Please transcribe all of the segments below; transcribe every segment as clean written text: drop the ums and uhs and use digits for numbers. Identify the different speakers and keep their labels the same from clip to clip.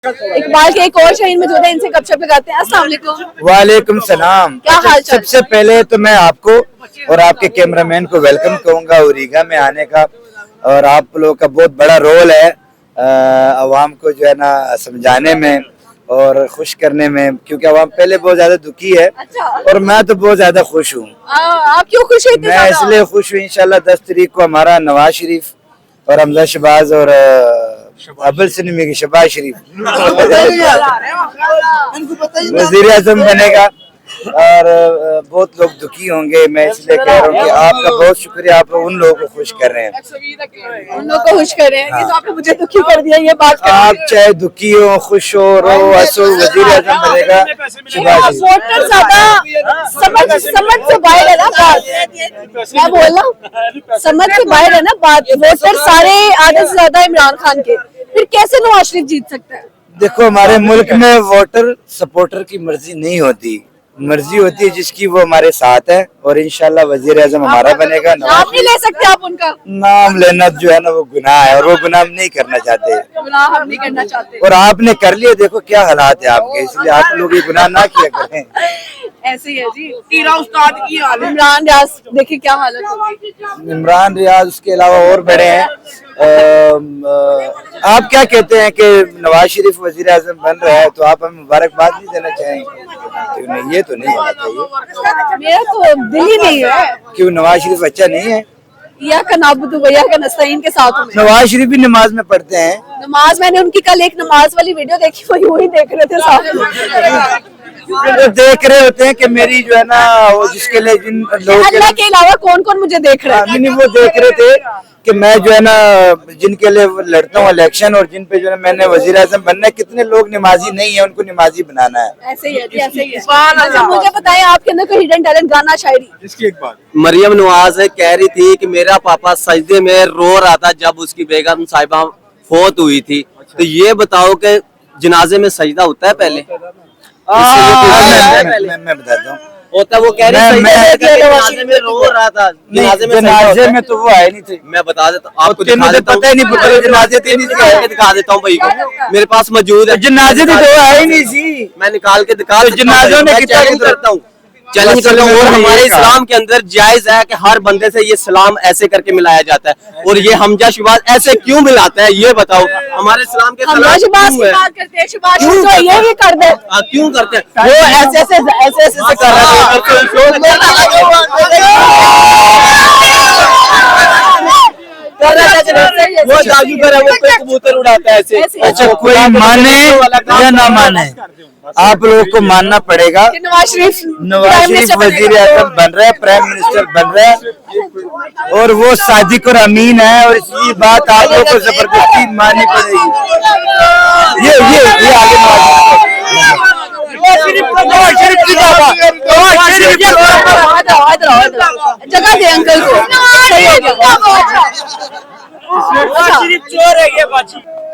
Speaker 1: इकबाल के एक और शहीद मौजूद है, इनसे गपशप लगाते हैं। अस्सलाम वालेकुम।
Speaker 2: वालेकुम सलाम।
Speaker 1: क्या हाल चाल?
Speaker 2: सबसे पहले तो मैं आपको और आपके कैमरामैन को वेलकम कहूंगा उरीगा में आने का, और आप लोगों का बहुत बड़ा रोल है अवाम को जो है ना समझाने में और खुश करने में, क्योंकि अवाम पहले बहुत ज्यादा दुखी है।
Speaker 1: अच्छा।
Speaker 2: और मैं तो बहुत ज्यादा खुश हूँ।
Speaker 1: आप क्यों खुश हैं?
Speaker 2: मैं इसलिए खुश हूँ, इंशाल्लाह 10 तारीख को हमारा नवाज शरीफ और हमजा शहबाज और अब्बुल सिनेमी की शहबाज शरीफ वजीर आजम बनेगा, और बहुत लोग दुखी होंगे। मैं इसलिए कह रहा हूँ कि आपका बहुत शुक्रिया, आप उन लोगों को खुश कर रहे हैं।
Speaker 1: उन लोगों को खुश कर रहे हैं कि आपने मुझे दुखी कर दिया, ये बात
Speaker 2: आप चाहे दुखी हो, खुश हो, रो हंसो, वजीर आजम बनेगा शहबाज शरीफ।
Speaker 1: वोटर ज्यादा समझ से बाहर है ना बात। मैं बोल रहा हूँ समझ से बाहर है ना बात। वोटर सारे आधे से ज्यादा इमरान खान के, फिर कैसे नवाज शरीफ जीत सकता है?
Speaker 2: देखो, हमारे मुल्क में वोटर सपोर्टर की मर्जी नहीं होती, मर्जी होती है जिसकी, वो हमारे साथ है। और इंशाल्लाह वजीर आजम हमारा बनेगा।
Speaker 1: नाम नहीं ले सकते आप उनका?
Speaker 2: नाम लेना जो है ना वो गुनाह है, और वो गुनाह हम नहीं करना चाहते,
Speaker 1: गुनाह हम नहीं करना चाहते।
Speaker 2: और आपने कर लिया। देखो क्या हालात है आपके, इसलिए आप लोग ये गुनाह ना किया करें।
Speaker 1: ऐसे ही है जी। तीरा उस्ताद की हालत, इमरान रियाज देखिए क्या हालत होगी।
Speaker 2: इमरान रियाज, उसके अलावा और बड़े हैं। आप क्या कहते हैं कि नवाज शरीफ वजीर आजम बन रहा है, तो आप हमें मुबारकबाद नहीं देना चाहेंगे? क्यों नहीं, ये तो नहीं होना चाहिए।
Speaker 1: मेरा तो दिल ही नहीं है।
Speaker 2: क्यों, नवाज शरीफ अच्छा नहीं है?
Speaker 1: या का नाबुदु वया का नस्तईन के साथ हूं मैं।
Speaker 2: नवाज शरीफ भी नमाज में पढ़ते हैं।
Speaker 1: नमाज मैंने उनकी कल एक नमाज वाली वीडियो देखी, वो यूं ही देख रहे थे साथ।
Speaker 2: वो देख रहे होते हैं कि मेरी जो है ना, वो जिसके लिए जिन लोगों
Speaker 1: अल्लाह के अलावा कौन कौन मुझे देख रहा है?
Speaker 2: नहीं, वो देख रहे थे कि मैं जो है ना जिनके लिए लड़ता हूँ इलेक्शन, और जिन पे जो है मैंने वजीर आजम बनना है, कितने लोग नमाजी नहीं है, उनको नमाजी बनाना है।
Speaker 1: ऐसे ही है जी, ऐसे ही है। अच्छा, मुझे बताएं आपके अंदर कोई हिडन टैलेंट, गाना, शायरी?
Speaker 2: इसकी एक बात,
Speaker 3: मरियम नवाज कह रही थी कि मेरा पापा सजदे में रो रहा था जब उसकी बेगम साहिबा फौत हुई थी। तो ये बताओ कि जनाजे में सजदा होता है पहले?
Speaker 2: मैं बताता हूँ,
Speaker 3: होता है। वो कह रही जनाजे में रो रहा था,
Speaker 2: जनाजे में तो वो आए नहीं थे।
Speaker 3: मैं बता देता हूँ आपको,
Speaker 2: पता ही नहीं, जनाजे थे नहीं,
Speaker 3: दिखा देता हूँ भाई को, मेरे पास मौजूद है।
Speaker 2: जनाजे तो आए नहीं थी,
Speaker 3: मैं निकाल के दिखा,
Speaker 2: जनाजों ने
Speaker 3: चैलेंज करता हूँ, चैलेंज करता हूँ। और हमारे इस्लाम के अंदर जायज है कि हर बंदे से ये सलाम ऐसे करके मिलाया जाता है, और ये हमजा शहबाज ऐसे क्यों मिलाता है, ये बताओ। हमारे इस्लाम के
Speaker 1: हमजा शहबाज की बात करते हैं, शहबाज शरीफ ये भी कर दे।
Speaker 3: क्यों करते हैं वो? ऐसे से कर रहा है, वो जादूगर है, वो कोई कबूतर उड़ाता है ऐसे।
Speaker 2: अच्छा, कोई माने या ना माने, आप लोगों को मानना पड़ेगा।
Speaker 1: नवाज शरीफ
Speaker 2: वजीर आजम बन रहा है, प्राइम मिनिस्टर बन रहा है, और वो सादिक और अमीन है, और इसलिए बात आप लोगों को जबरदस्ती माननी पड़ेगी। ये आगे
Speaker 1: जगह दे अंकल को।
Speaker 4: चोर है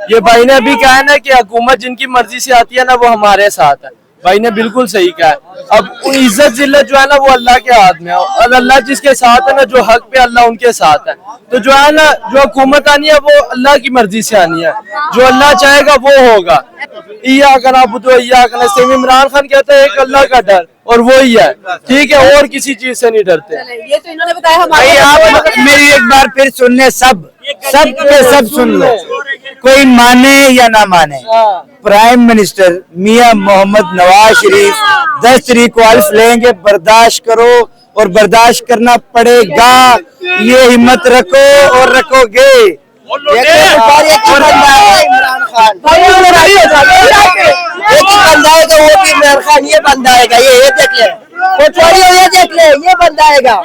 Speaker 4: ये भाई ने अभी कहा है ना कि हुकूमत जिनकी मर्जी से आती है ना वो हमारे साथ है। भाई ने बिल्कुल सही कहा है। अब इज्जत जिल्लत जो है ना वो अल्लाह के हाथ में है, और अल्लाह जिसके साथ है ना, जो हक पे अल्लाह उनके साथ है। तो जो है ना, जो हुकूमत आनी है वो अल्लाह की मर्जी से आनी है, जो अल्लाह चाहेगा वो होगा। इमरान खान कहता है एक अल्लाह का डर, और वो ही है, ठीक है, और किसी चीज से नहीं डरते।
Speaker 1: ये तो इन्होंने बताया
Speaker 2: भाई। आप मेरी एक बार फिर सुन ले, सब सुन लो, कोई माने या ना माने, प्राइम मिनिस्टर मियां मोहम्मद नवाज शरीफ 10 तारीख को हल्फ लेंगे। बर्दाश्त करो, और बर्दाश्त करना पड़ेगा, ये हिम्मत रखो और रखोगे।
Speaker 3: इमरान खान तो वो भी इमरान खान ये बंदा आएगा, ये देख ले, ये देख ले, ये बंदा आएगा।